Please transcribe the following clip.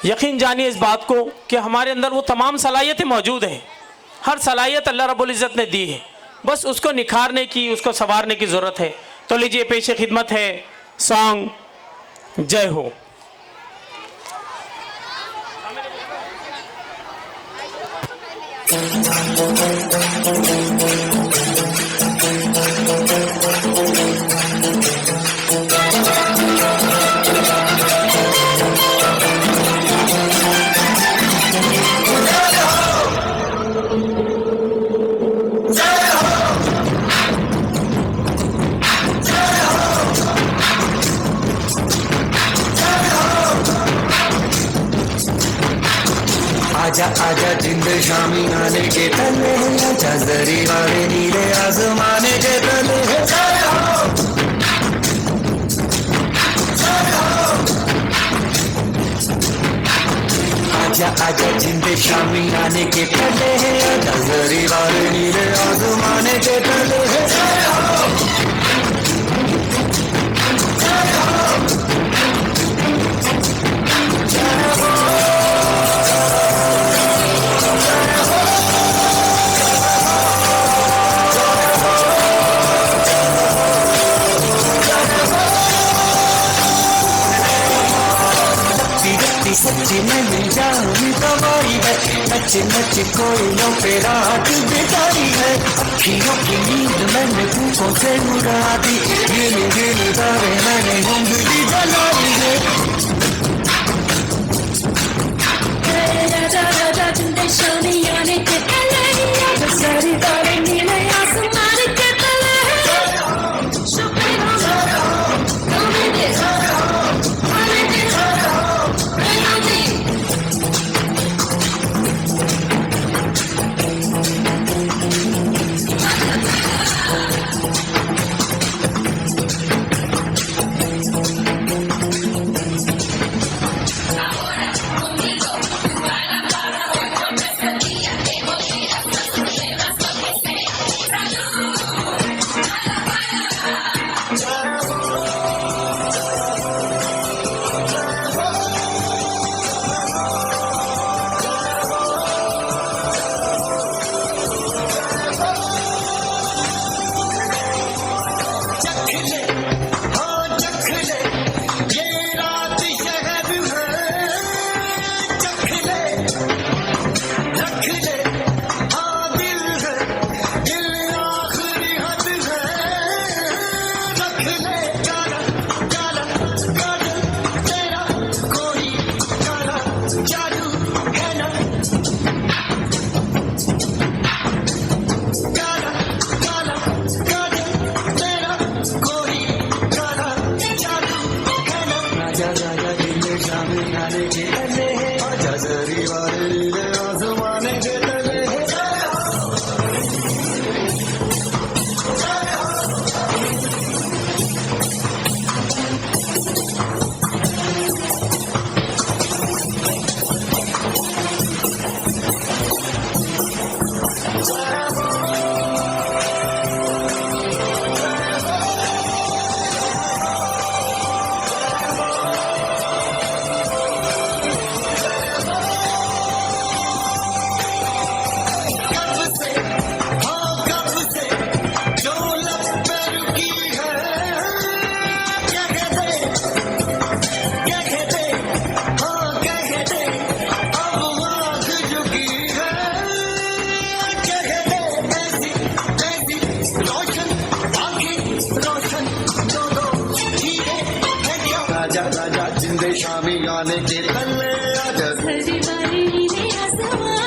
यकीन जानिए इस बात को कि हमारे अंदर वो तमाम सलाहियतें मौजूद हैं। हर सलाहियत अल्लाह रब्बुल इज़्ज़त ने दी है, बस उसको निखारने की, उसको संवारने की ज़रूरत है। तो लीजिए पेश खिदमत है सॉन्ग जय हो। आजा आजा जिंद शामी आने के तले है, आजा जरी वाले नीले आसमाने के तले है। आजा आजा जिंद शामी आने के तले है, आजा जरी वाले नीले आसमाने के तले है। सच्ची में मिल जाऊंगी दवाई है, नच नच कोयलों पे रात बिताई है। अखियों की नींद मैंने फूकों से उड़ा दी, गिन गिन तारे मैंने उंगली जलाई है। राजा राजा जिंदे शामी आने के तले, सारी तारे नीले आसमान के तले। शामी आने के तले आजा वाली नीले आसमान